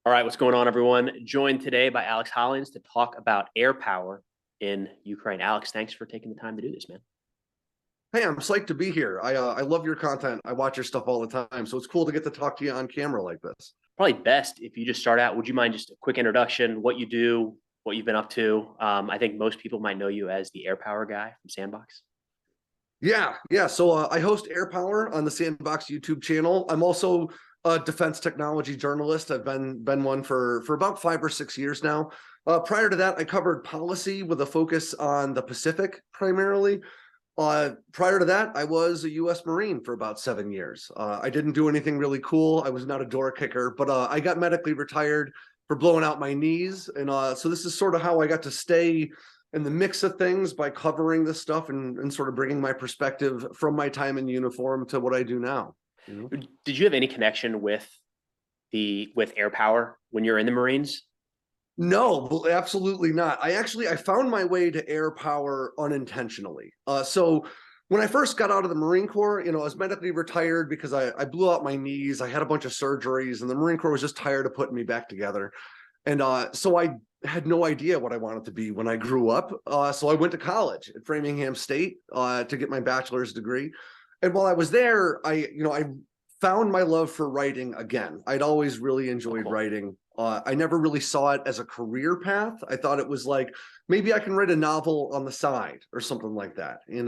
All right, what's going on, everyone? Joined today by Alex Hollins to talk about air power in Ukraine. Alex, thanks for taking the time to do this, man. Hey, I'm psyched to be here. I love your content. I watch your stuff all the time, so it's cool to get to talk to you on camera like this. Probably best if you just start out. Would you mind just a quick introduction, what you do, what you've been up to? I think most people might know you as the air power guy from Sandbox. Yeah. So I host Air Power on the Sandbox YouTube channel. I'm also a defense technology journalist. I've been one for about 5 or 6 years now. Prior to that, I covered policy with a focus on the Pacific primarily. Prior to that, I was a U.S. Marine for about 7 years. I didn't do anything really cool. I was not a door kicker, but I got medically retired for blowing out my knees. And so this is sort of how I got to stay in the mix of things by covering this stuff and sort of bringing my perspective from my time in uniform to what I do now. You know? Did you have any connection with air power when you're in the Marines? No, absolutely not. I found my way to air power unintentionally. So when I first got out of the Marine Corps, I was medically retired because I blew out my knees. I had a bunch of surgeries, and the Marine Corps was just tired of putting me back together. And so I had no idea what I wanted to be when I grew up. So I went to college at Framingham State to get my bachelor's degree. And while I was there, I found my love for writing again. I'd always really enjoyed writing. I never really saw it as a career path. I thought it was like, maybe I can write a novel on the side or something like that. And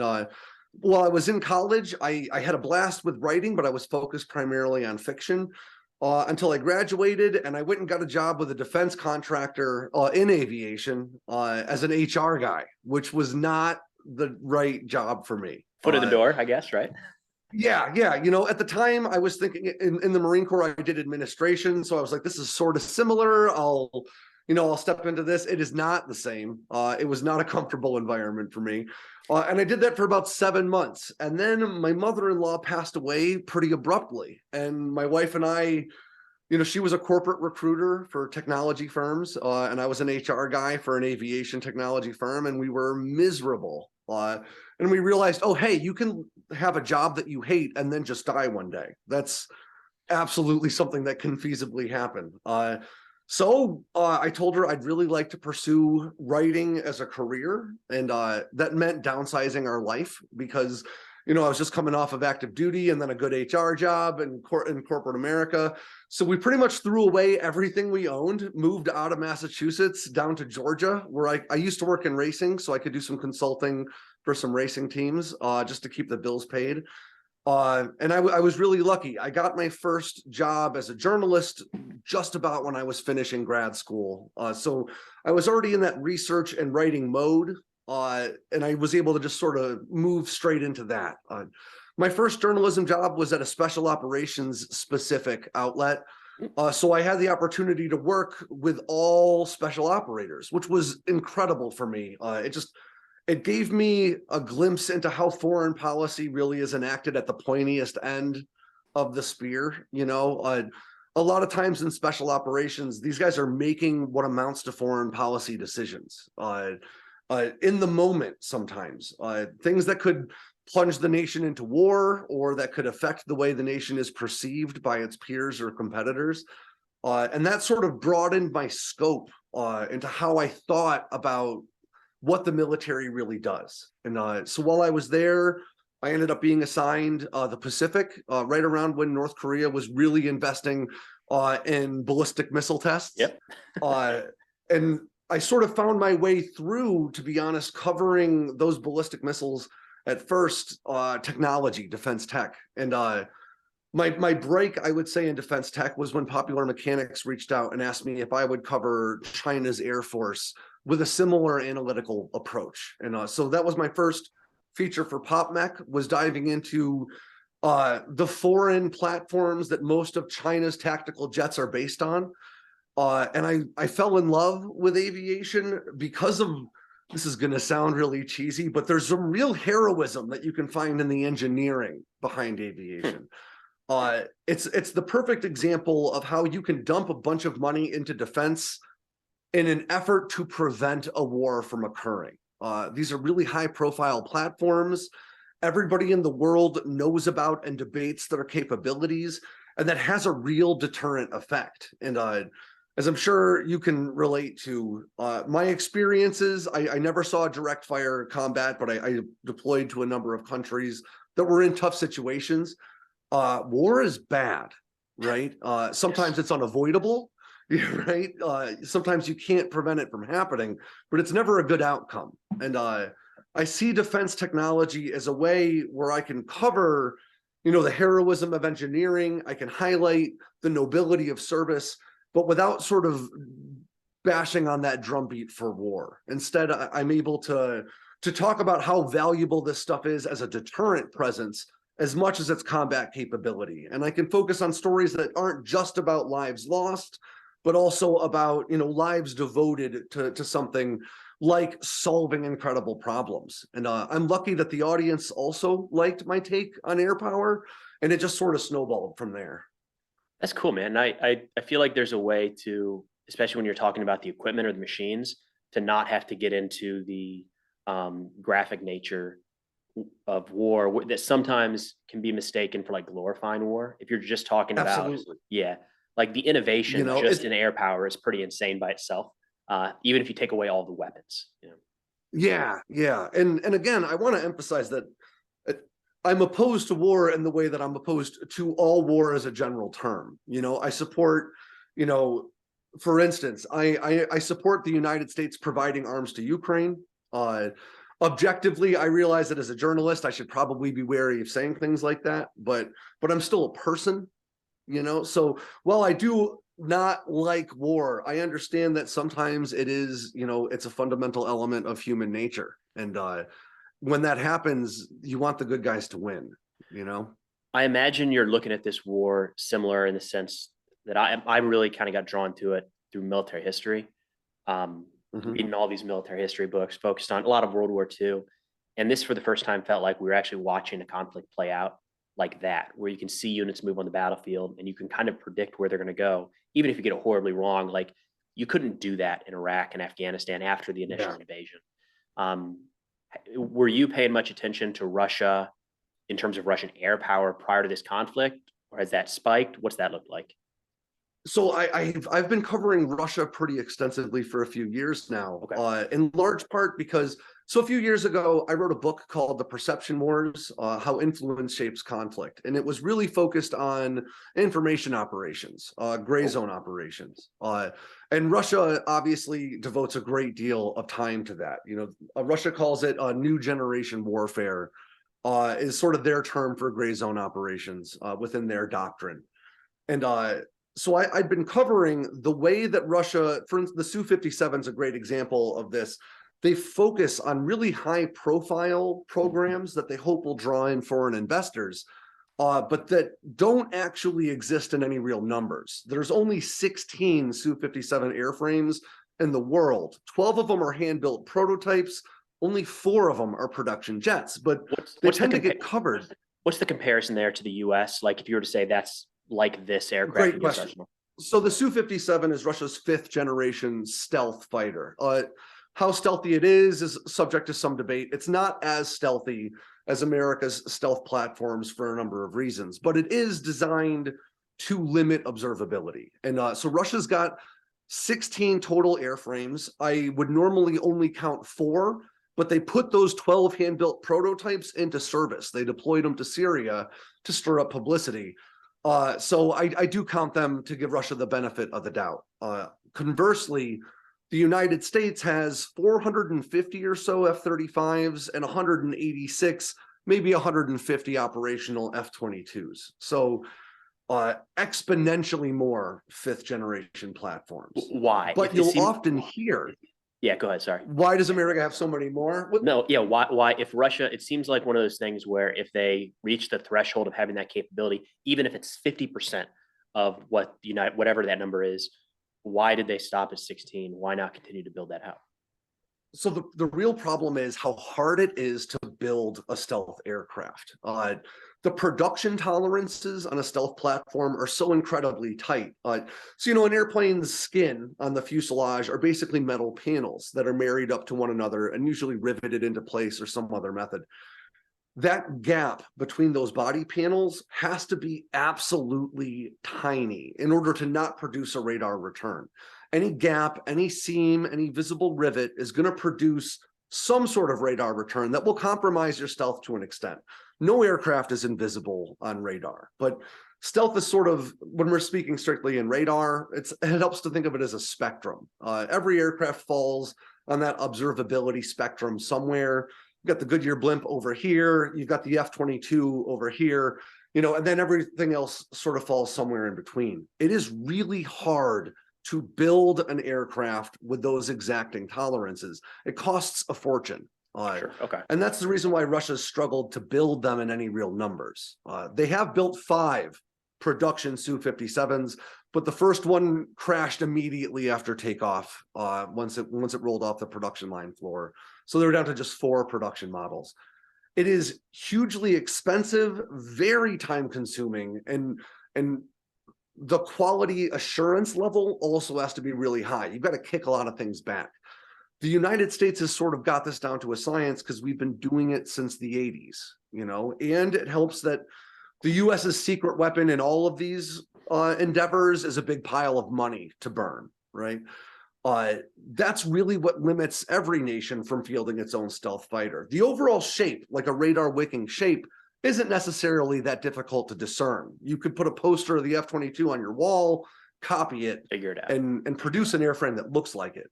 while I was in college, I had a blast with writing, but I was focused primarily on fiction until I graduated, and I went and got a job with a defense contractor in aviation as an HR guy, which was not the right job for me. Foot in the door, I guess, right? Yeah. At the time I was thinking in the Marine Corps, I did administration. So I was like, this is sort of similar. I'll step into this. It is not the same. It was not a comfortable environment for me. And I did that for about 7 months. And then my mother-in-law passed away pretty abruptly. And my wife and I, she was a corporate recruiter for technology firms. And I was an HR guy for an aviation technology firm. And we were miserable. And we realized, oh, hey, you can have a job that you hate and then just die one day. That's absolutely something that can feasibly happen. So I told her I'd really like to pursue writing as a career. And that meant downsizing our life because, I was just coming off of active duty and then a good HR job in corporate America. So we pretty much threw away everything we owned, moved out of Massachusetts down to Georgia, where I used to work in racing, so I could do some consulting for some racing teams just to keep the bills paid. And I was really lucky. I got my first job as a journalist just about when I was finishing grad school. So I was already in that research and writing mode. And I was able to just sort of move straight into that. My first journalism job was at a special operations specific outlet. So I had the opportunity to work with all special operators, which was incredible for me. It gave me a glimpse into how foreign policy really is enacted at the pointiest end of the spear. A lot of times in special operations, these guys are making what amounts to foreign policy decisions in the moment sometimes, things that could plunge the nation into war or that could affect the way the nation is perceived by its peers or competitors. And that sort of broadened my scope into how I thought about what the military really does. And so while I was there, I ended up being assigned the Pacific right around when North Korea was really investing in ballistic missile tests. Yep. And I sort of found my way through, to be honest, covering those ballistic missiles at first, technology, defense tech. And my break, I would say, in defense tech was when Popular Mechanics reached out and asked me if I would cover China's Air Force with a similar analytical approach. And so that was my first feature for PopMech, was diving into the foreign platforms that most of China's tactical jets are based on. And I fell in love with aviation because of, this is going to sound really cheesy, but there's some real heroism that you can find in the engineering behind aviation. It's the perfect example of how you can dump a bunch of money into defense in an effort to prevent a war from occurring. These are really high profile platforms. Everybody in the world knows about and debates their capabilities, and that has a real deterrent effect. And as I'm sure you can relate to, my experiences, I never saw direct fire combat, but I deployed to a number of countries that were in tough situations. War is bad, right? Sometimes it's unavoidable, right? Sometimes you can't prevent it from happening, but it's never a good outcome. And I see defense technology as a way where I can cover, the heroism of engineering. I can highlight the nobility of service, but without sort of bashing on that drumbeat for war. Instead, I'm able to talk about how valuable this stuff is as a deterrent presence as much as its combat capability. And I can focus on stories that aren't just about lives lost, but also about, lives devoted to something like solving incredible problems. And I'm lucky that the audience also liked my take on air power, and it just sort of snowballed from there. That's cool, man. I feel like there's a way to, especially when you're talking about the equipment or the machines, to not have to get into the graphic nature of war that sometimes can be mistaken for like glorifying war. If you're just talking about, Absolutely. yeah, like the innovation just in air power is pretty insane by itself. Even if you take away all the weapons, Yeah, yeah. And again, I want to emphasize that I'm opposed to war in the way that I'm opposed to all war as a general term. I support, for instance, I support the United States providing arms to Ukraine. Objectively, I realize that as a journalist, I should probably be wary of saying things like that, but I'm still a person, So while I do not like war, I understand that sometimes it is, it's a fundamental element of human nature. And when that happens, you want the good guys to win, I imagine you're looking at this war similar in the sense that I really kind of got drawn to it through military history. Reading all these military history books focused on a lot of World War II. And this, for the first time, felt like we were actually watching a conflict play out like that, where you can see units move on the battlefield and you can kind of predict where they're going to go, even if you get it horribly wrong. Like you couldn't do that in Iraq and Afghanistan after the initial invasion. Were you paying much attention to Russia in terms of Russian air power prior to this conflict, or has that spiked? What's that look like? So I've been covering Russia pretty extensively for a few years now, in large part because a few years ago I wrote a book called The Perception Wars: How Influence Shapes Conflict, and it was really focused on information operations, gray zone operations, and Russia obviously devotes a great deal of time to that. Russia calls it new generation warfare, is sort of their term for gray zone operations within their doctrine, and so I'd been covering the way that Russia, for instance, the Su-57 is a great example of this. They focus on really high profile programs that they hope will draw in foreign investors, but that don't actually exist in any real numbers. There's only 16 Su-57 airframes in the world. 12 of them are hand-built prototypes. Only 4 of them are production jets, but they tend to get covered. What's the comparison there to the US? Like if you were to say that's like this aircraft. Great question. So the Su-57 is Russia's 5th generation stealth fighter. How stealthy it is subject to some debate. It's not as stealthy as America's stealth platforms for a number of reasons, but it is designed to limit observability. And so Russia's got 16 total airframes. I would normally only count 4, but they put those 12 hand-built prototypes into service. They deployed them to Syria to stir up publicity. So I do count them to give Russia the benefit of the doubt. Conversely, the United States has 450 or so F-35s and 186, maybe 150 operational F-22s. So exponentially more 5th generation platforms. Why? But you'll often hear. Yeah, go ahead. Sorry. Why does America have so many more? No, yeah. Why? If Russia, it seems like one of those things where if they reach the threshold of having that capability, even if it's 50% of what whatever that number is, why did they stop at 16? Why not continue to build that out? So the real problem is how hard it is to build a stealth aircraft. The production tolerances on a stealth platform are so incredibly tight. So, an airplane's skin on the fuselage are basically metal panels that are married up to one another and usually riveted into place or some other method. that gap between those body panels has to be absolutely tiny in order to not produce a radar return. Any gap, any seam, any visible rivet is going to produce some sort of radar return that will compromise your stealth to an extent. No aircraft is invisible on radar, but stealth is sort of, when we're speaking strictly in radar, it helps to think of it as a spectrum. Every aircraft falls on that observability spectrum somewhere. You've got the Goodyear blimp over here, you've got the F-22 over here, and then everything else sort of falls somewhere in between. It is really hard to build an aircraft with those exacting tolerances. It costs a fortune. Sure. Okay. And that's the reason why Russia's struggled to build them in any real numbers. They have built 5 production Su-57s, but the first one crashed immediately after takeoff once it rolled off the production line floor. So they were down to just 4 production models. It is hugely expensive, very time consuming, and the quality assurance level also has to be really high. You've got to kick a lot of things back. The United States has sort of got this down to a science because we've been doing it since the 80s, and it helps that the US's secret weapon in all of these endeavors is a big pile of money to burn, right? That's really what limits every nation from fielding its own stealth fighter. The overall shape, like a radar wicking shape, isn't necessarily that difficult to discern. You could put a poster of the F-22 on your wall, copy it, figure it out, and produce an airframe that looks like it.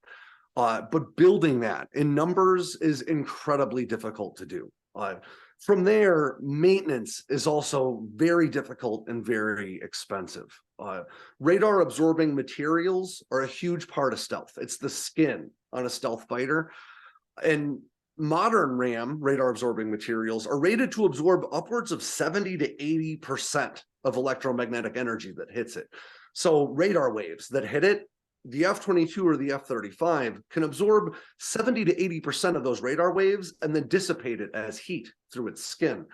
But building that in numbers is incredibly difficult to do. From there, maintenance is also very difficult and very expensive. Radar absorbing materials are a huge part of stealth. It's the skin on a stealth fighter. And modern RAM, radar absorbing materials, are rated to absorb upwards of 70 to 80% of electromagnetic energy that hits it. So radar waves that hit it, the F-22 or the F-35 can absorb 70 to 80% of those radar waves and then dissipate it as heat through its skin.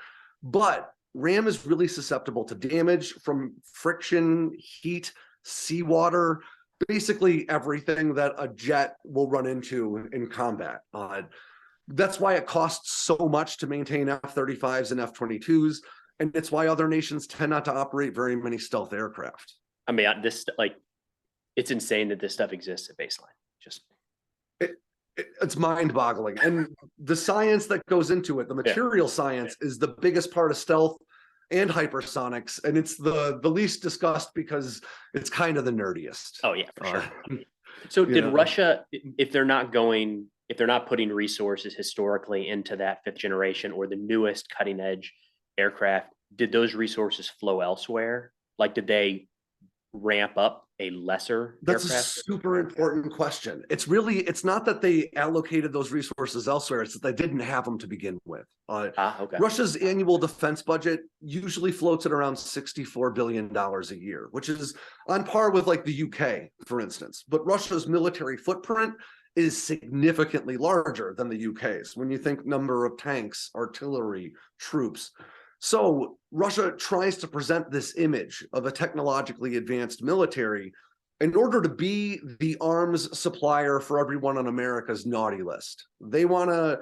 But RAM is really susceptible to damage from friction, heat, seawater, basically everything that a jet will run into in combat. That's why it costs so much to maintain F-35s and F-22s, and it's why other nations tend not to operate very many stealth aircraft. I mean, it's insane that this stuff exists at baseline. It's mind-boggling, and the science that goes into it, the material science, is the biggest part of stealth and hypersonics, and it's the least discussed because it's kind of the nerdiest. Oh yeah, for sure. So did Russia, if they're not putting resources historically into that 5th generation or the newest cutting edge aircraft, did those resources flow elsewhere? Like, did they ramp up a lesser That's aircraft? A super important question. It's not that they allocated those resources elsewhere, it's that they didn't have them to begin with. Okay. Russia's annual defense budget usually floats at around $64 billion a year, which is on par with like the UK, for instance. But Russia's military footprint is significantly larger than the UK's when you think number of tanks, artillery, troops. So Russia tries to present this image of a technologically advanced military in order to be the arms supplier for everyone on America's naughty list. They want to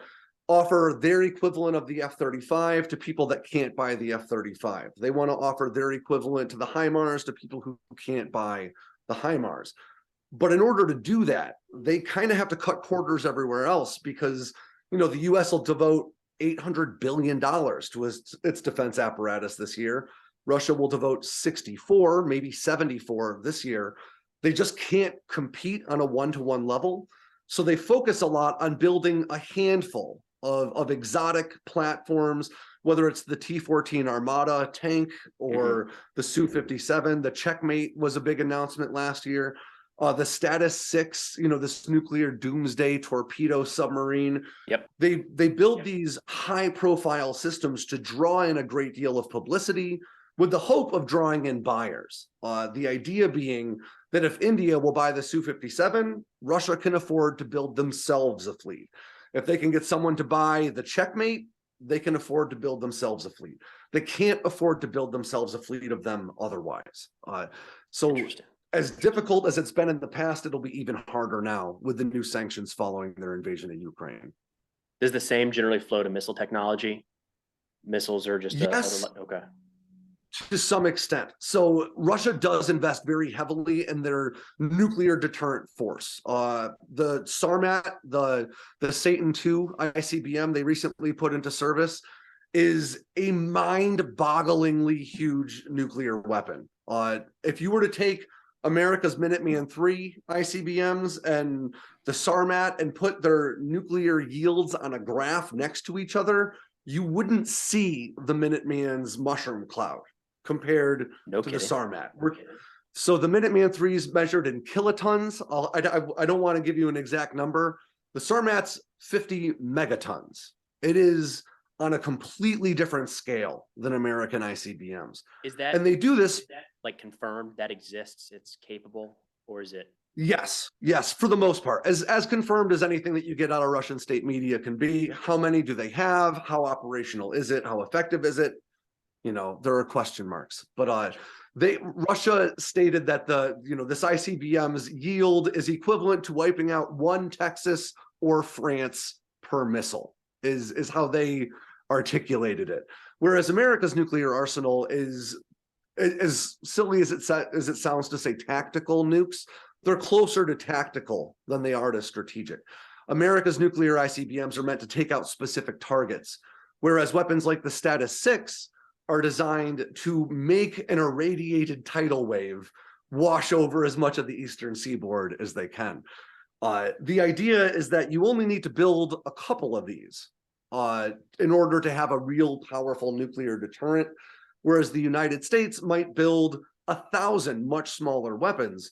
offer their equivalent of the F-35 to people that can't buy the F-35. They want to offer their equivalent to the HIMARS to people who can't buy the HIMARS. But in order to do that, they kind of have to cut corners everywhere else because, the US will devote $800 billion to its defense apparatus this year. Russia will devote 64, maybe 74 this year. They just can't compete on a one-to-one level. So they focus a lot on building a handful of exotic platforms, whether it's the T-14 Armada tank or the Su-57. The Checkmate was a big announcement last year. The Status 6, this nuclear doomsday torpedo submarine. Yep. They build these high-profile systems to draw in a great deal of publicity with the hope of drawing in buyers. The idea being that if India will buy the Su-57, Russia can afford to build themselves a fleet. If they can get someone to buy the Checkmate, they can afford to build themselves a fleet. They can't afford to build themselves a fleet of them otherwise. So as difficult as it's been in the past, it'll be even harder now with the new sanctions following their invasion of Ukraine. Does the same generally flow to missile technology? missiles or just Yes, okay. to some extent. So Russia does invest very heavily in their nuclear deterrent force. The Sarmat, the Satan II ICBM they recently put into service is a mind-bogglingly huge nuclear weapon. If you were to take America's Minuteman III ICBMs and the Sarmat and put their nuclear yields on a graph next to each other, you wouldn't see the Minuteman's mushroom cloud compared No to the kidding. Sarmat. So the Minuteman III is measured in kilotons. I don't want to give you an exact number. The Sarmat's 50 megatons. It is on a completely different scale than American ICBMs. Is that And they do this like confirmed that exists? It's capable, or is it? Yes, for the most part, as confirmed as anything that you get out of Russian state media can be. How many do they have? How operational is it? How effective is it? You know, there are question marks, but Russia stated that this ICBM's yield is equivalent to wiping out one Texas or France per missile, is how they articulated it. Whereas America's nuclear arsenal is, as silly as it sounds to say tactical nukes, they're closer to tactical than they are to strategic. America's nuclear ICBMs are meant to take out specific targets, whereas weapons like the Status 6 are designed to make an irradiated tidal wave wash over as much of the eastern seaboard as they can. The idea is that you only need to build a couple of these in order to have a real powerful nuclear deterrent, whereas the United States might build 1,000 much smaller weapons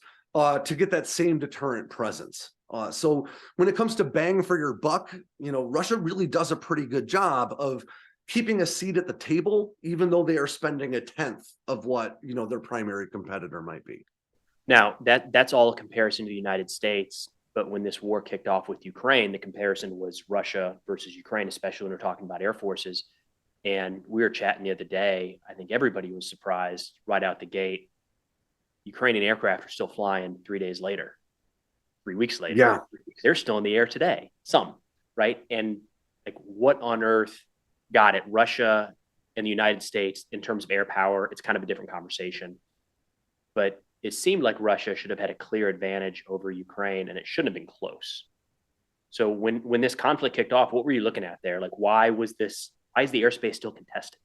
to get that same deterrent presence. So when it comes to bang for your buck, Russia really does a pretty good job of keeping a seat at the table, even though they are spending a tenth of what their primary competitor might be. Now that's all a comparison to the United States. But when this war kicked off with Ukraine, the comparison was Russia versus Ukraine, especially when we're talking about air forces. And we were chatting the other day. I think everybody was surprised right out the gate. Ukrainian aircraft are still flying 3 days later, 3 weeks later. Yeah. They're still in the air today, some, right? And like, what on earth got it? Russia and the United States, in terms of air power, it's kind of a different conversation. But it seemed like Russia should have had a clear advantage over Ukraine, and it shouldn't have been close. So when this conflict kicked off, what were you looking at there? Like, why is the airspace still contested?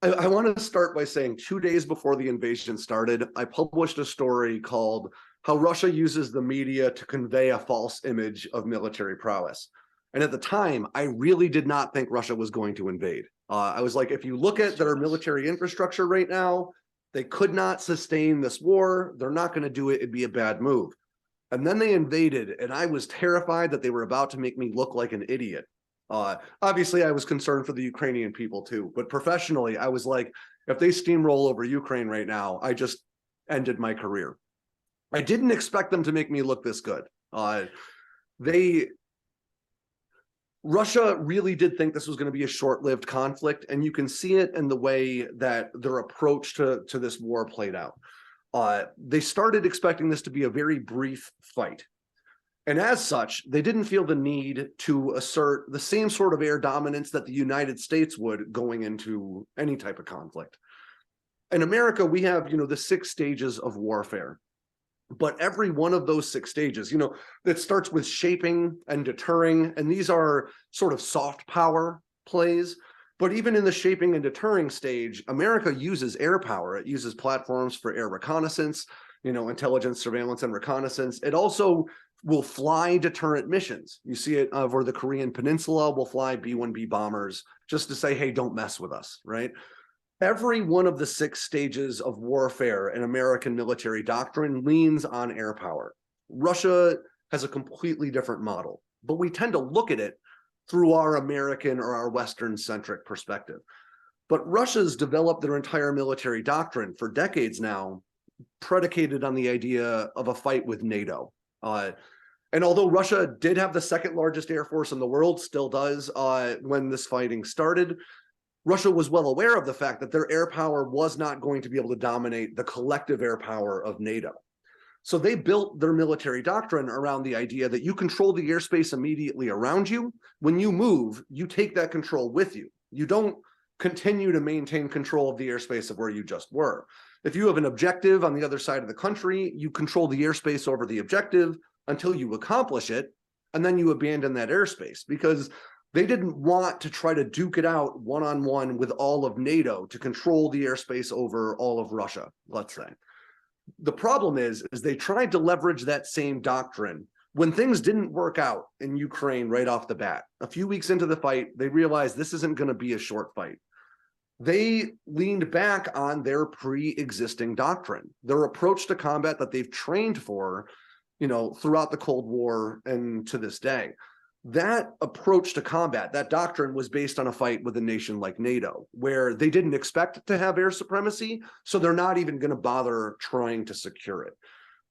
I want to start by saying 2 days before the invasion started, I published a story called How Russia Uses the Media to Convey a False Image of Military Prowess. And at the time, I really did not think Russia was going to invade. I was like, if you look at their military infrastructure right now, they could not sustain this war. They're not going to do it. It'd be a bad move. And then they invaded, and I was terrified that they were about to make me look like an idiot. Obviously, I was concerned for the Ukrainian people too, but professionally, I was like, if they steamroll over Ukraine right now, I just ended my career. I didn't expect them to make me look this good. Russia really did think this was going to be a short-lived conflict, and you can see it in the way that their approach to this war played out. They started expecting this to be a very brief fight. And as such, they didn't feel the need to assert the same sort of air dominance that the United States would going into any type of conflict. In America, we have, the 6 stages of warfare. But every one of those 6 stages, that starts with shaping and deterring, and these are sort of soft power plays. But even in the shaping and deterring stage, America uses air power. It uses platforms for air reconnaissance, intelligence, surveillance, and reconnaissance. It also will fly deterrent missions. You see it over the Korean Peninsula, will fly B-1B bombers just to say, hey, don't mess with us, right? Every one of the 6 stages of warfare in American military doctrine leans on air power. Russia has a completely different model, but we tend to look at it through our American or our Western-centric perspective. But Russia's developed their entire military doctrine for decades now, predicated on the idea of a fight with NATO. And although Russia did have the 2nd largest air force in the world, still does when this fighting started, Russia was well aware of the fact that their air power was not going to be able to dominate the collective air power of NATO. So they built their military doctrine around the idea that you control the airspace immediately around you. When you move, you take that control with you. You don't continue to maintain control of the airspace of where you just were. If you have an objective on the other side of the country, you control the airspace over the objective until you accomplish it, and then you abandon that airspace, because they didn't want to try to duke it out one-on-one with all of NATO to control the airspace over all of Russia, let's say. The problem is they tried to leverage that same doctrine when things didn't work out in Ukraine right off the bat. A few weeks into the fight, they realized this isn't going to be a short fight. They leaned back on their pre-existing doctrine, their approach to combat that they've trained for, throughout the Cold War and to this day. That approach to combat, that doctrine, was based on a fight with a nation like NATO, where they didn't expect to have air supremacy, so they're not even going to bother trying to secure it.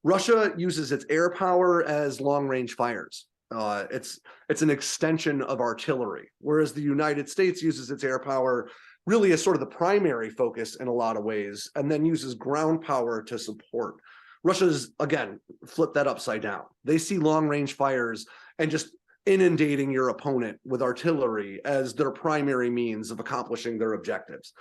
Russia uses its air power as long-range fires. It's an extension of artillery, whereas the United States uses its air power really as sort of the primary focus in a lot of ways, and then uses ground power to support. Russia's, again, flipped that upside down. They see long-range fires and just inundating your opponent with artillery as their primary means of accomplishing their objectives.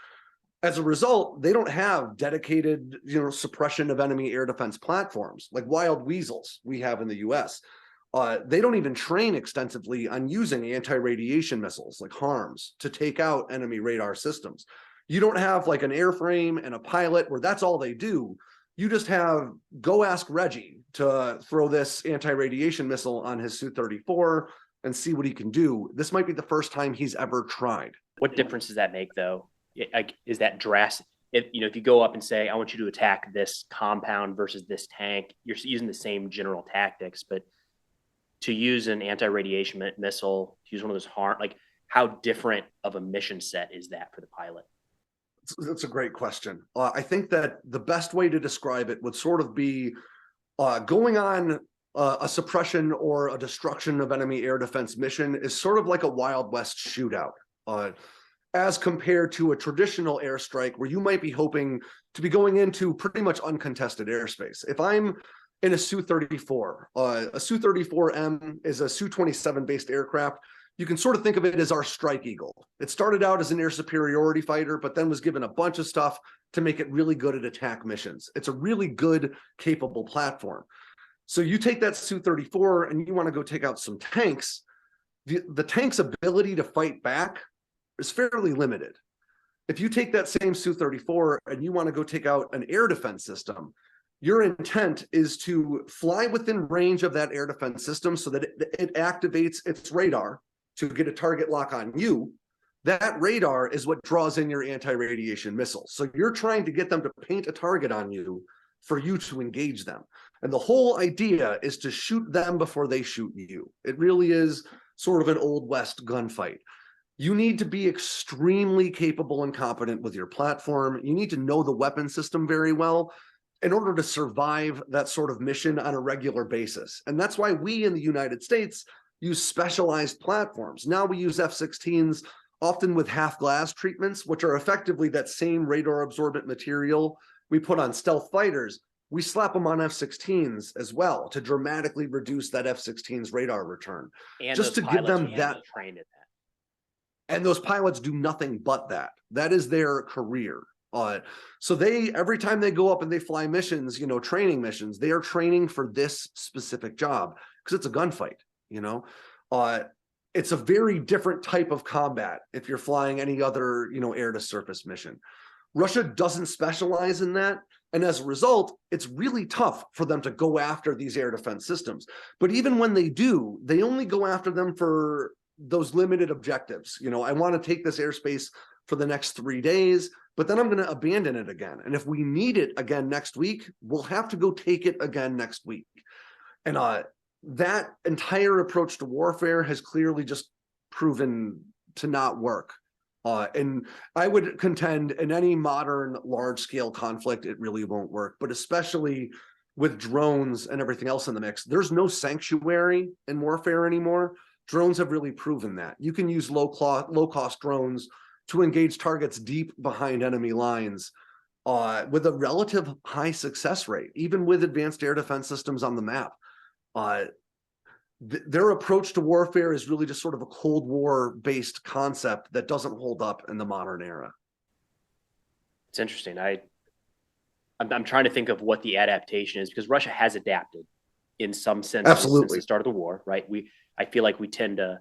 As a result, they don't have dedicated, suppression of enemy air defense platforms like wild weasels we have in the US. They don't even train extensively on using anti-radiation missiles like HARMs to take out enemy radar systems. You don't have like an airframe and a pilot where that's all they do. You just have, go ask Reggie to throw this anti-radiation missile on his Su-34 and see what he can do. This might be the first time he's ever tried. What difference does that make, though? Is that drastic? If you go up and say, I want you to attack this compound versus this tank, you're using the same general tactics, but to use an anti-radiation missile, to use one of those how different of a mission set is that for the pilot? That's a great question. I think that the best way to describe it would sort of be going on a suppression or a destruction of enemy air defense mission is sort of like a Wild West shootout, as compared to a traditional airstrike where you might be hoping to be going into pretty much uncontested airspace. If I'm in a Su-34, a Su-34M is a Su-27 based aircraft. You can sort of think of it as our Strike Eagle. It started out as an air superiority fighter, but then was given a bunch of stuff to make it really good at attack missions. It's a really good, capable platform. So you take that Su-34 and you want to go take out some tanks. The tank's ability to fight back is fairly limited. If you take that same Su-34 and you want to go take out an air defense system, your intent is to fly within range of that air defense system so that it activates its radar to get a target lock on you. That radar is what draws in your anti-radiation missiles. So you're trying to get them to paint a target on you for you to engage them. And the whole idea is to shoot them before they shoot you. It really is sort of an Old West gunfight. You need to be extremely capable and competent with your platform. You need to know the weapon system very well in order to survive that sort of mission on a regular basis. And that's why we in the United States use specialized platforms. Now we use F-16s, often with half-glass treatments, which are effectively that same radar-absorbent material we put on stealth fighters. We slap them on F-16s as well to dramatically reduce that F-16's radar return. And just to give them that. Trained at that. And those pilots do nothing but that. That is their career. So every time they go up and they fly missions, training missions, they are training for this specific job because it's a gunfight. It's a very different type of combat if you're flying any other, air to surface mission. Russia doesn't specialize in that. And as a result, it's really tough for them to go after these air defense systems. But even when they do, they only go after them for those limited objectives. I want to take this airspace for the next 3 days, but then I'm going to abandon it again. And if we need it again next week, we'll have to go take it again next week. And that entire approach to warfare has clearly just proven to not work. And I would contend in any modern large-scale conflict, it really won't work, but especially with drones and everything else in the mix, there's no sanctuary in warfare anymore. Drones have really proven that. You can use low-cost drones to engage targets deep behind enemy lines with a relative high success rate, even with advanced air defense systems on the map. their approach to warfare is really just sort of a Cold War based concept that doesn't hold up in the modern era. It's interesting. I'm trying to think of what the adaptation is, because Russia has adapted in some senses since Absolutely. the start of the war, right? I feel like we tend to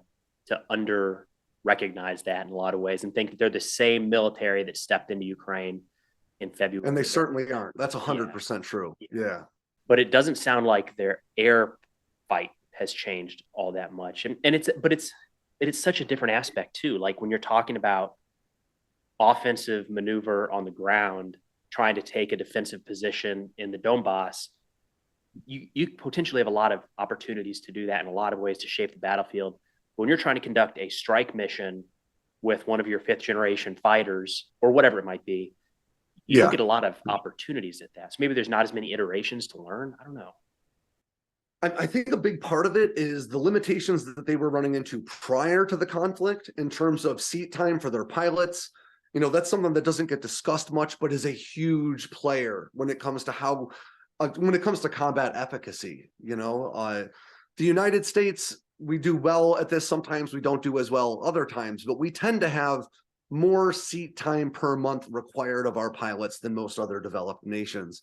under recognize that in a lot of ways and think that they're the same military that stepped into Ukraine in And they February. certainly aren't. That's Yeah. 100% true. Yeah. Yeah. But it doesn't sound like their air fight has changed all that much. And it's such a different aspect too. Like when you're talking about offensive maneuver on the ground, trying to take a defensive position in the Donbass, you potentially have a lot of opportunities to do that in a lot of ways to shape the battlefield. When you're trying to conduct a strike mission with one of your fifth generation fighters or whatever it might be, you don't Yeah. get a lot of opportunities at that. So maybe there's not as many iterations to learn. I don't know. I think a big part of it is the limitations that they were running into prior to the conflict in terms of seat time for their pilots. You know, that's something that doesn't get discussed much, but is a huge player when it comes to when it comes to combat efficacy. The United States, we do well at this. Sometimes we don't do as well other times, but we tend to have more seat time per month required of our pilots than most other developed nations.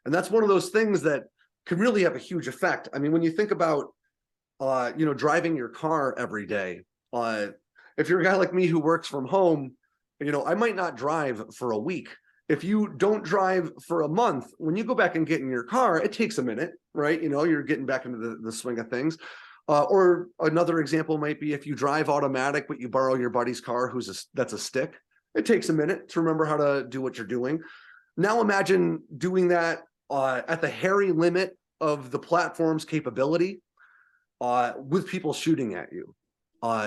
And that's one of those things that can really have a huge effect. I mean, when you think about, driving your car every day, if you're a guy like me who works from home, I might not drive for a week. If you don't drive for a month, when you go back and get in your car, it takes a minute, right? You're getting back into the swing of things. Or another example might be if you drive automatic, but you borrow your buddy's car, that's a stick. It takes a minute to remember how to do what you're doing. Now imagine doing that at the hairy limit of the platform's capability with people shooting at you.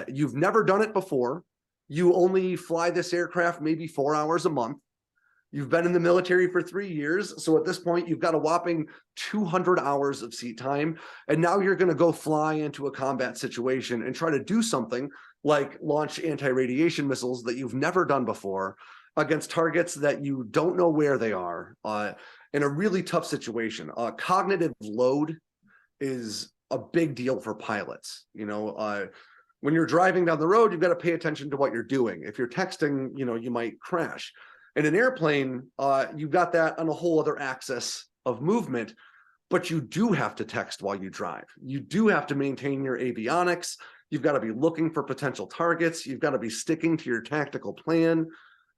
You've never done it before. You only fly this aircraft maybe 4 hours a month. You've been in the military for 3 years. So at this point, you've got a whopping 200 hours of seat time. And now you're going to go fly into a combat situation and try to do something like launch anti-radiation missiles that you've never done before against targets that you don't know where they are in a really tough situation. Cognitive load is a big deal for pilots. When you're driving down the road, you've got to pay attention to what you're doing. If you're texting, you might crash. In an airplane, you've got that on a whole other axis of movement, but you do have to text while you drive. You do have to maintain your avionics. You've got to be looking for potential targets. You've got to be sticking to your tactical plan.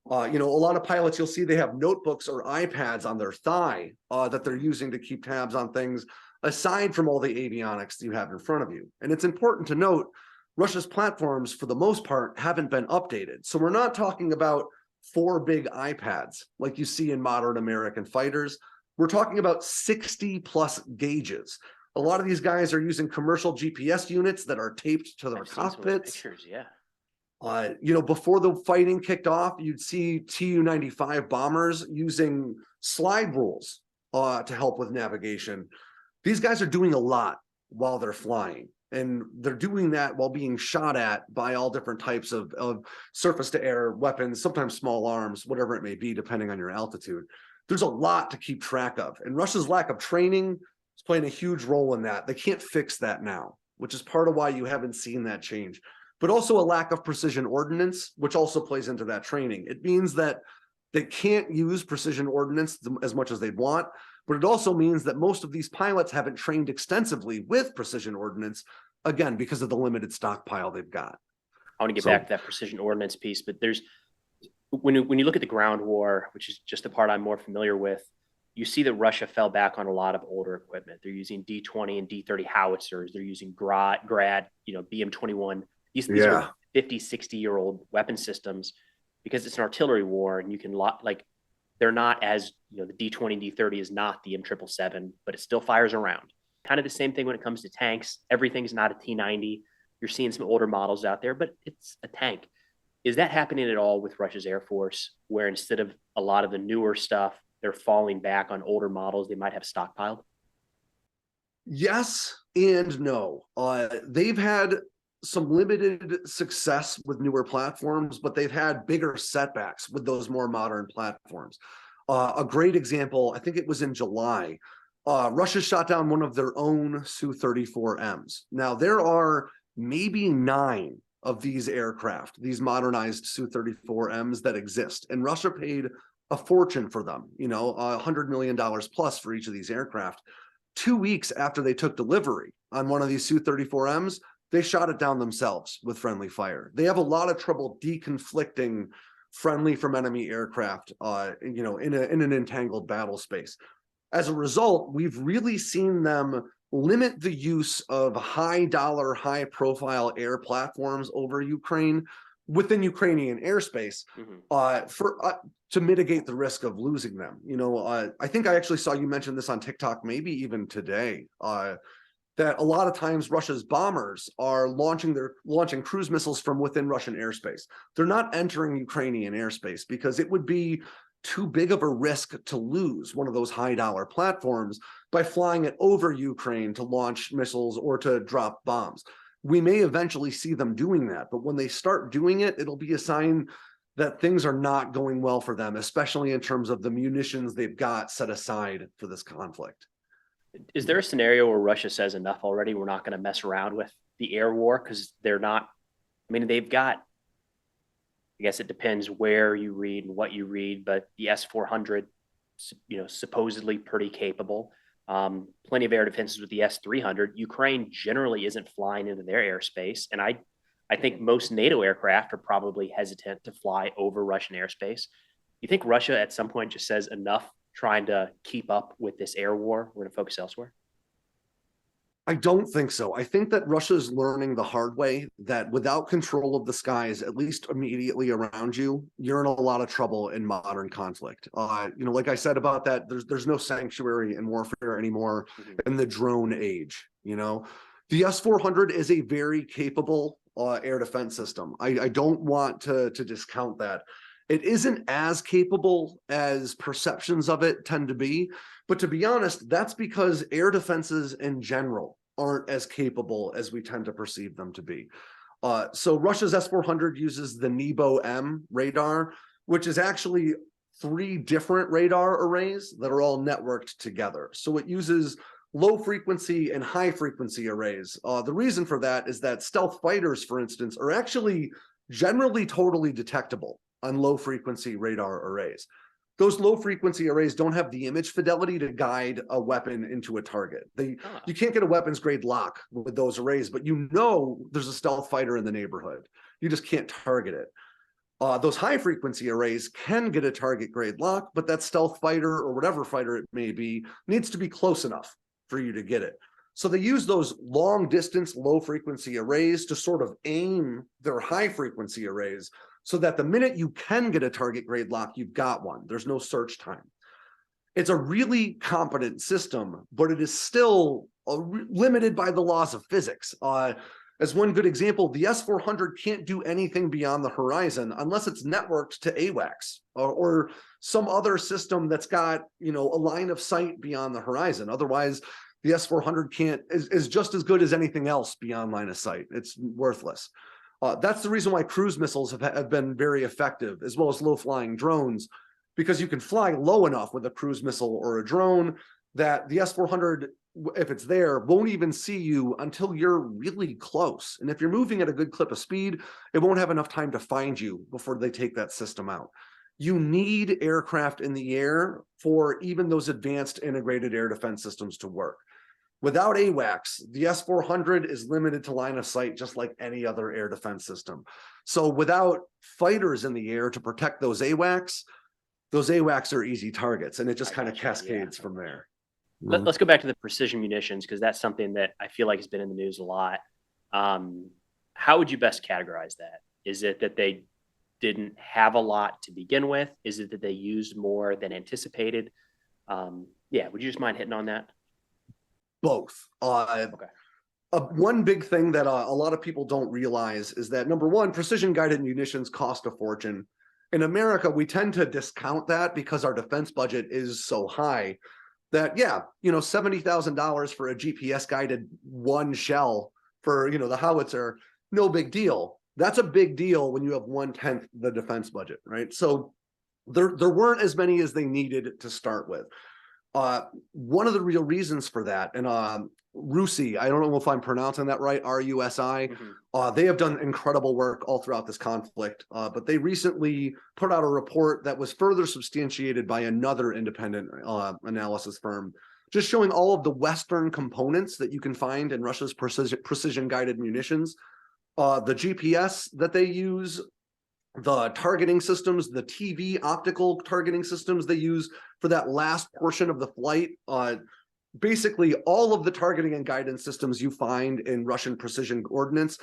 A lot of pilots, you'll see they have notebooks or iPads on their thigh that they're using to keep tabs on things, aside from all the avionics that you have in front of you. And it's important to note, Russia's platforms, for the most part, haven't been updated. So we're not talking about 4 big iPads like you see in modern American fighters. We're talking about 60 plus gauges. A lot of these guys are using commercial GPS units that are taped to their I've seen some of those cockpits. pictures, yeah. Before the fighting kicked off, you'd see Tu-95 bombers using slide rules to help with navigation. These guys are doing a lot while they're flying, and they're doing that while being shot at by all different types of surface-to-air weapons, sometimes small arms, whatever it may be, depending on your altitude. There's a lot to keep track of, and Russia's lack of training is playing a huge role in that. They can't fix that now, which is part of why you haven't seen that change. But also a lack of precision ordnance, which also plays into that training. It means that they can't use precision ordnance as much as they'd want, but it also means that most of these pilots haven't trained extensively with precision ordnance, again, because of the limited stockpile they've got. I want to get back to that precision ordnance piece, but when you look at the ground war, which is just the part I'm more familiar with, you see that Russia fell back on a lot of older equipment. They're using D-20 and D-30 howitzers. They're using Grad, BM-21. These are 50, 60-year-old weapon systems, because it's an artillery war, and you can they're not as, the D-20, D-30 is not the M777, but it still fires around. Kind of the same thing when it comes to tanks. Everything's not a T-90. You're seeing some older models out there, but it's a tank. Is that happening at all with Russia's Air Force, where instead of a lot of the newer stuff, they're falling back on older models they might have stockpiled? Yes and no. They've had some limited success with newer platforms, but they've had bigger setbacks with those more modern platforms. A great example, I think it was in July, Russia shot down one of their own Su-34Ms. Now, there are maybe 9 of these aircraft, these modernized Su-34Ms that exist, and Russia paid a fortune for them, $100 million plus for each of these aircraft. 2 weeks after they took delivery on one of these Su-34Ms, they shot it down themselves with friendly fire. They have a lot of trouble deconflicting friendly from enemy aircraft, in an entangled battle space. As a result, we've really seen them limit the use of high dollar, high profile air platforms over Ukraine within Ukrainian airspace, to mitigate the risk of losing them. I think I actually saw you mention this on TikTok, maybe even today, that a lot of times Russia's bombers are launching cruise missiles from within Russian airspace. They're not entering Ukrainian airspace because it would be too big of a risk to lose one of those high dollar platforms by flying it over Ukraine to launch missiles or to drop bombs. We may eventually see them doing that, but when they start doing it, it'll be a sign that things are not going well for them, especially in terms of the munitions they've got set aside for this conflict. Is there a scenario where Russia says enough already? We're not going to mess around with the air war because they're not. I mean, they've got. I guess it depends where you read and what you read, but the S-400, supposedly pretty capable. Plenty of air defenses with the S-300. Ukraine generally isn't flying into their airspace, and I think most NATO aircraft are probably hesitant to fly over Russian airspace. You think Russia at some point just says enough, trying to keep up with this air war? We're going to focus elsewhere. I don't think so. I think that Russia's learning the hard way that without control of the skies, at least immediately around you, you're in a lot of trouble in modern conflict. Like I said about that, there's no sanctuary in warfare anymore in the drone age. The S-400 is a very capable air defense system. I don't want to discount that. It isn't as capable as perceptions of it tend to be, but to be honest, that's because air defenses in general aren't as capable as we tend to perceive them to be. So Russia's S-400 uses the Nebo-M radar, which is actually 3 different radar arrays that are all networked together. So it uses low frequency and high frequency arrays. The reason for that is that stealth fighters, for instance, are actually generally totally detectable on low frequency radar arrays. Those low frequency arrays don't have the image fidelity to guide a weapon into a target. You can't get a weapons grade lock with those arrays, but there's a stealth fighter in the neighborhood. You just can't target it. Those high frequency arrays can get a target grade lock, but that stealth fighter or whatever fighter it may be needs to be close enough for you to get it. So they use those long distance, low frequency arrays to sort of aim their high frequency arrays so that the minute you can get a target grade lock, you've got one. There's no search time. It's a really competent system, but it is still limited by the laws of physics. As one good example, the S-400 can't do anything beyond the horizon unless it's networked to AWACS or some other system that's got a line of sight beyond the horizon. Otherwise, the S-400 is just as good as anything else beyond line of sight. It's worthless. That's the reason why cruise missiles have been very effective, as well as low-flying drones, because you can fly low enough with a cruise missile or a drone that the S-400, if it's there, won't even see you until you're really close. And if you're moving at a good clip of speed, it won't have enough time to find you before they take that system out. You need aircraft in the air for even those advanced integrated air defense systems to work. Without AWACS, the S-400 is limited to line of sight just like any other air defense system. So without fighters in the air to protect those AWACS are easy targets, and it just kind of cascades from there. Let's go back to the precision munitions, because that's something that I feel like has been in the news a lot. How would you best categorize that? Is it that they didn't have a lot to begin with? Is it that they used more than anticipated? Would you just mind hitting on that? Both. Okay. One big thing that a lot of people don't realize is that, number one, precision guided munitions cost a fortune. In America, we tend to discount that because our defense budget is so high that, $70,000 for a GPS guided one shell for, the howitzer, no big deal. That's a big deal when you have 1/10 the defense budget, right? So there weren't as many as they needed to start with. One of the real reasons for that, and Rusi, I don't know if I'm pronouncing that right, RUSI, they have done incredible work all throughout this conflict, but they recently put out a report that was further substantiated by another independent analysis firm, just showing all of the Western components that you can find in Russia's precision-guided munitions, the GPS that they use, the targeting systems, the TV optical targeting systems they use for that last portion of the flight. Basically, all of the targeting and guidance systems you find in Russian precision ordnance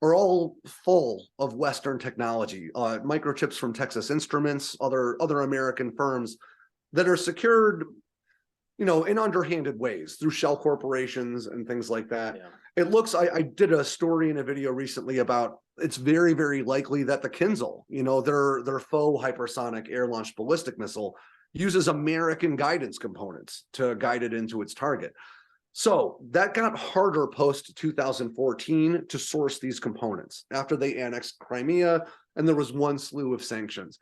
are all full of Western technology, microchips from Texas Instruments, other American firms that are secured, in underhanded ways through shell corporations and things like that. Yeah. It looks, I did a story in a video recently about, it's very, very likely that the Kinzhal, their faux hypersonic air-launched ballistic missile, uses American guidance components to guide it into its target. So that got harder post 2014 to source these components after they annexed Crimea, and there was one slew of sanctions.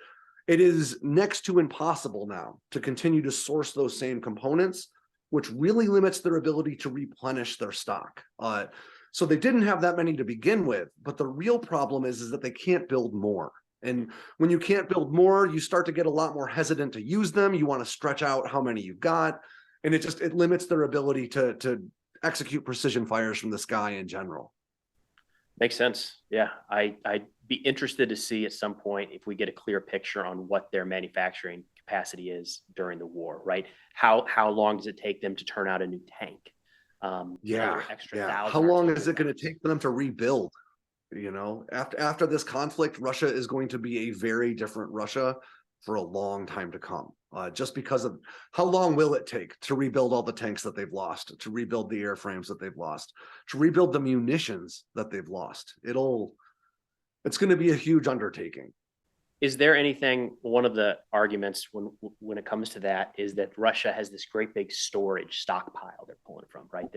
It is next to impossible now to continue to source those same components, which really limits their ability to replenish their stock. So they didn't have that many to begin with, but the real problem is that they can't build more. And when you can't build more, you start to get a lot more hesitant to use them. You want to stretch out how many you've got, and it limits their ability to execute precision fires from the sky in general. Makes sense. Yeah, I'd be interested to see at some point if we get a clear picture on what their manufacturing capacity is during the war, right? How long does it take them to turn out a new tank? How long is it going to take them to rebuild? After this conflict, Russia is going to be a very different Russia for a long time to come. Just because of how long will it take to rebuild all the tanks that they've lost, to rebuild the airframes that they've lost, to rebuild the munitions that they've lost. It's going to be a huge undertaking. Is there anything, one of the arguments when it comes to that is that Russia has this great big storage stockpile they're pulling from, right?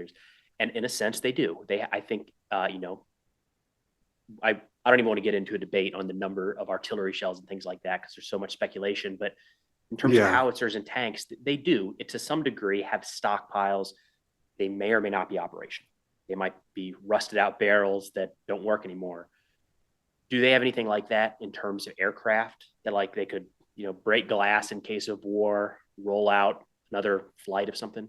And in a sense they do. I think, I don't even want to get into a debate on the number of artillery shells and things like that, because there's so much speculation, but in terms of howitzers and tanks, they do, to some degree, have stockpiles. They may or may not be operational. They might be rusted out barrels that don't work anymore. Do they have anything like that in terms of aircraft that they could, break glass in case of war, roll out another flight of something?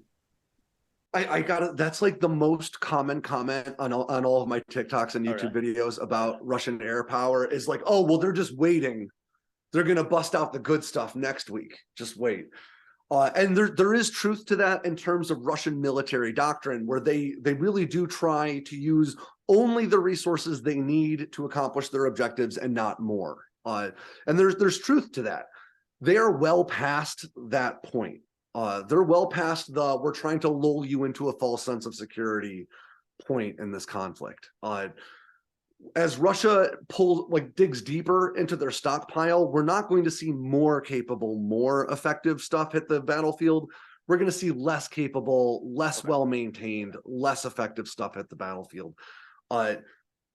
I got it. That's the most common comment on all of my TikToks and YouTube videos about Russian air power is oh, well, they're just waiting. They're going to bust out the good stuff next week. Just wait. And there is truth to that in terms of Russian military doctrine, where they really do try to use only the resources they need to accomplish their objectives and not more. And there's truth to that. They are well past that point. They're well past we're trying to lull you into a false sense of security point in this conflict. As Russia digs deeper into their stockpile, we're not going to see more capable, more effective stuff hit the battlefield. We're going to see less capable, less well-maintained, less effective stuff hit the battlefield.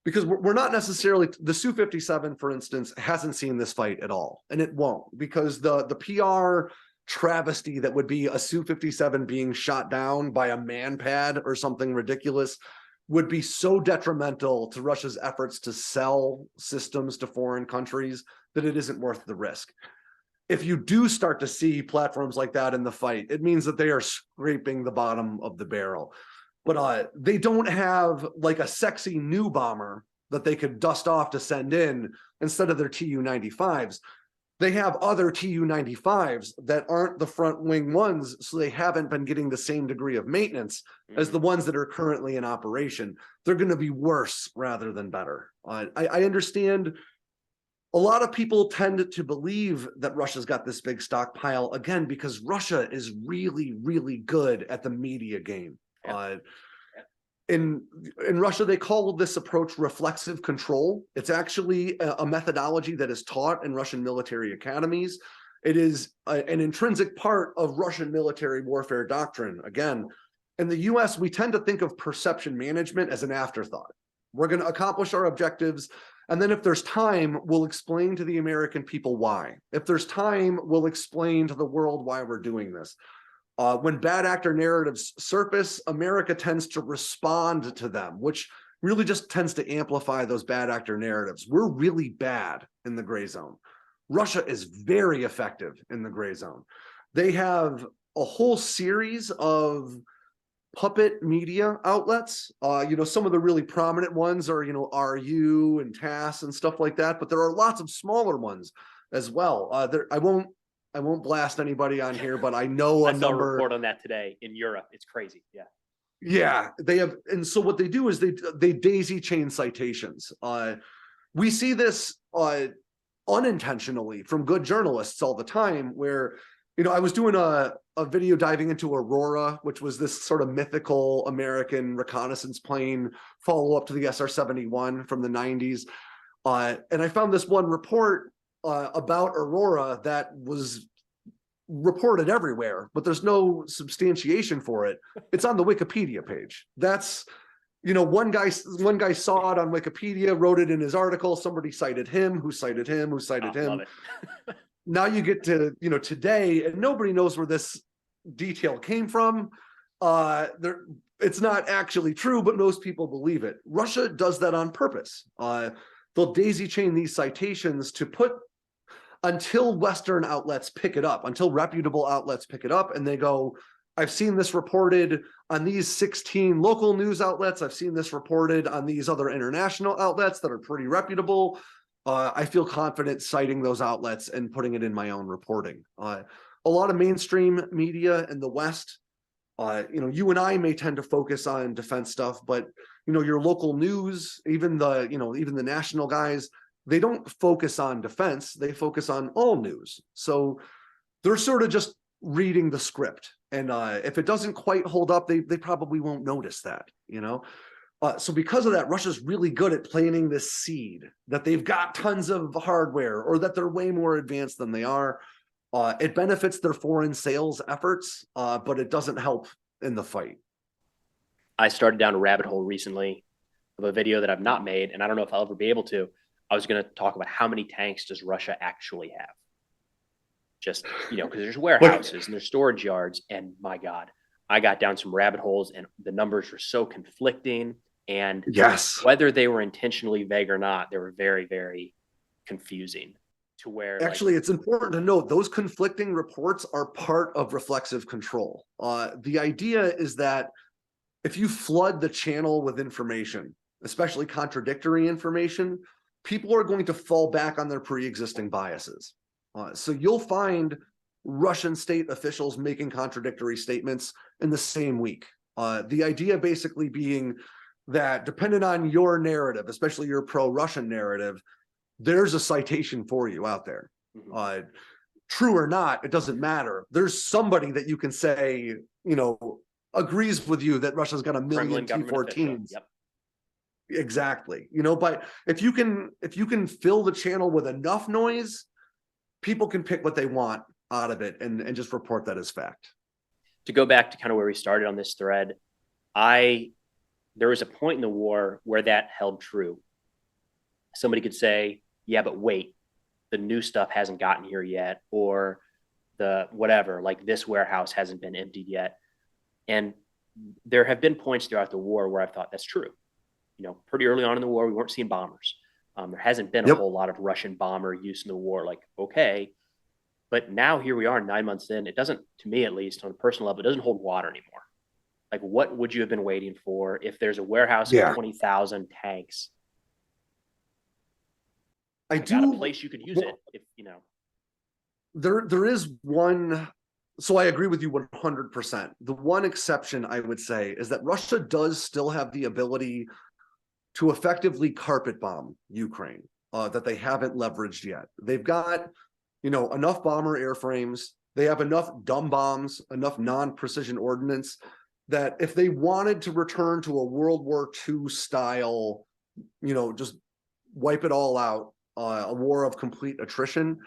Because we're not necessarily, the Su-57, for instance, hasn't seen this fight at all, and it won't, because the PR travesty that would be a Su-57 being shot down by a man-pad or something ridiculous would be so detrimental to Russia's efforts to sell systems to foreign countries that it isn't worth the risk. If you do start to see platforms like that in the fight, it means that they are scraping the bottom of the barrel. But they don't have a sexy new bomber that they could dust off to send in instead of their Tu-95s. They have other Tu-95s that aren't the front wing ones, so they haven't been getting the same degree of maintenance as the ones that are currently in operation. They're going to be worse rather than better. I understand a lot of people tend to believe that Russia's got this big stockpile, again, because Russia is really, really good at the media game. In Russia, they call this approach reflexive control. It's actually a methodology that is taught in Russian military academies. It is an intrinsic part of Russian military warfare doctrine. Again, in the US, we tend to think of perception management as an afterthought. We're going to accomplish our objectives, and then if there's time, we'll explain to the American people why. If there's time, we'll explain to the world why we're doing this. When bad actor narratives surface, America tends to respond to them, which really just tends to amplify those bad actor narratives. We're really bad in the gray zone. Russia is very effective in the gray zone. They have a whole series of puppet media outlets. Some of the really prominent ones are, RU and TASS and stuff like that, but there are lots of smaller ones as well. I won't blast anybody on here, but I know I saw a report on that today in Europe. It's crazy. Yeah. Yeah, they have, and so what they do is they daisy chain citations. We see this unintentionally from good journalists all the time, where I was doing a video diving into Aurora, which was this sort of mythical American reconnaissance plane follow up to the SR-71 from the 90s. And I found this one report about Aurora that was reported everywhere, but there's no substantiation for it. It's on the Wikipedia page. That's, one guy saw it on Wikipedia, wrote it in his article. Somebody cited him, who cited him, who cited him. Love it. Now you get to, today, and nobody knows where this detail came from. It's not actually true, but most people believe it. Russia does that on purpose. They'll daisy chain these citations to put, until Western outlets pick it up, until reputable outlets pick it up, and they go, I've seen this reported on these 16 local news outlets. I've seen this reported on these other international outlets that are pretty reputable. I feel confident citing those outlets and putting it in my own reporting. A lot of mainstream media in the West, you and I may tend to focus on defense stuff, but your local news, even the national guys, they don't focus on defense. They focus on all news. So they're sort of just reading the script. And if it doesn't quite hold up, they probably won't notice that, So because of that, Russia's really good at planting this seed that they've got tons of hardware or that they're way more advanced than they are. It benefits their foreign sales efforts, but it doesn't help in the fight. I started down a rabbit hole recently of a video that I've not made, and I don't know if I'll ever be able to. I was going to talk about how many tanks does Russia actually have? Just, because there's warehouses and there's storage yards, and my God, I got down some rabbit holes and the numbers were so conflicting. And yes, whether they were intentionally vague or not, they were very, very confusing to where actually it's important to note those conflicting reports are part of reflexive control. The idea is that if you flood the channel with information, especially contradictory information, people are going to fall back on their pre-existing biases. So you'll find Russian state officials making contradictory statements in the same week. The idea basically being that depending on your narrative, especially your pro-Russian narrative, there's a citation for you out there. True or not, it doesn't matter. There's somebody that you can say, agrees with you that Russia's got a million T-14s. Yep. Exactly. But if you can fill the channel with enough noise, people can pick what they want out of it and just report that as fact. To go back to kind of where we started on this thread, there was a point in the war where that held true. Somebody could say, yeah, but wait, the new stuff hasn't gotten here yet, or the whatever, like this warehouse hasn't been emptied yet. And there have been points throughout the war where I've thought that's true. Pretty early on in the war, we weren't seeing bombers. There hasn't been a whole lot of Russian bomber use in the war. Like, okay. But now here we are 9 months in. It doesn't, to me at least, on a personal level, it doesn't hold water anymore. Like, what would you have been waiting for if there's a warehouse of 20,000 tanks? I got a place you could use it if, There is one. So I agree with you 100%. The one exception I would say is that Russia does still have the ability to effectively carpet bomb Ukraine that they haven't leveraged yet. They've got, enough bomber airframes. They have enough dumb bombs, enough non-precision ordnance that if they wanted to return to a World War II style, just wipe it all out, a war of complete attrition,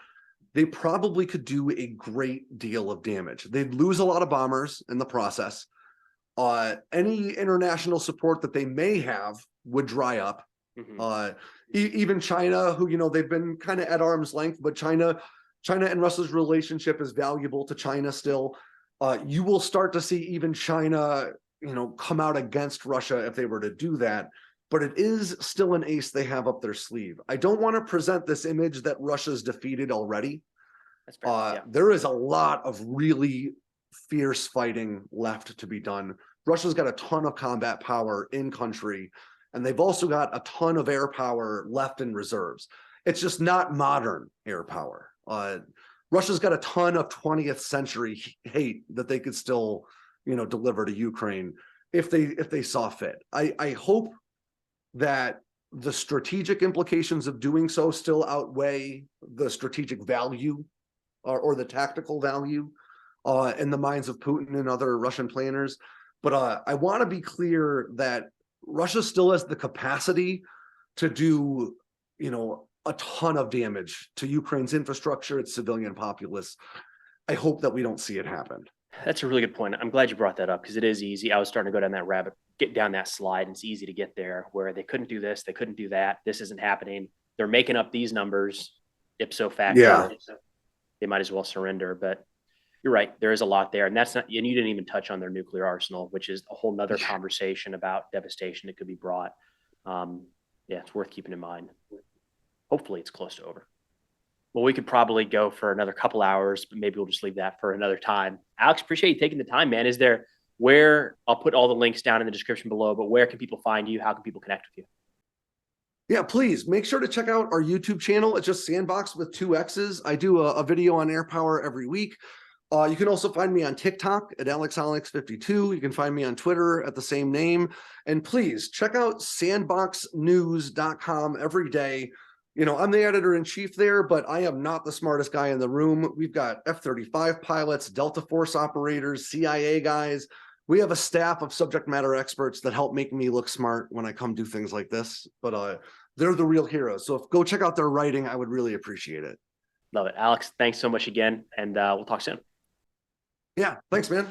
they probably could do a great deal of damage. They'd lose a lot of bombers in the process. Any international support that they may have would dry up. Even China, who, they've been kind of at arm's length, but China and Russia's relationship is valuable to China still. You will start to see even China, come out against Russia if they were to do that. But it is still an ace they have up their sleeve. I don't want to present this image that Russia's defeated already. That's fair. Yeah. There is a lot of really fierce fighting left to be done. Russia's got a ton of combat power in country, and they've also got a ton of air power left in reserves. It's just not modern air power. Russia's got a ton of 20th century hate that they could still, deliver to Ukraine if they saw fit. I hope that the strategic implications of doing so still outweigh the strategic value or the tactical value in the minds of Putin and other Russian planners. But I want to be clear that Russia still has the capacity to do, a ton of damage to Ukraine's infrastructure, its civilian populace. I hope that we don't see it happen. That's a really good point. I'm glad you brought that up because it is easy. I was starting to go down that get down that slide, and it's easy to get there where they couldn't do this, they couldn't do that. This isn't happening. They're making up these numbers ipso facto. Yeah. They might as well surrender. But you're right. There is a lot there. And that's not, and you didn't even touch on their nuclear arsenal, which is a whole nother conversation about devastation that could be brought. Yeah, it's worth keeping in mind. Hopefully it's close to over. Well, we could probably go for another couple hours, but maybe we'll just leave that for another time. Alex, appreciate you taking the time, man. I'll put all the links down in the description below, but where can people find you? How can people connect with you? Yeah, please make sure to check out our YouTube channel. It's just Sandbox with 2 X's. I do a video on air power every week. You can also find me on TikTok at AlexAlex52. You can find me on Twitter at the same name. And please check out sandboxnews.com every day. I'm the editor-in-chief there, but I am not the smartest guy in the room. We've got F-35 pilots, Delta Force operators, CIA guys. We have a staff of subject matter experts that help make me look smart when I come do things like this. But they're the real heroes. So go check out their writing. I would really appreciate it. Love it. Alex, thanks so much again, and we'll talk soon. Yeah, thanks, man.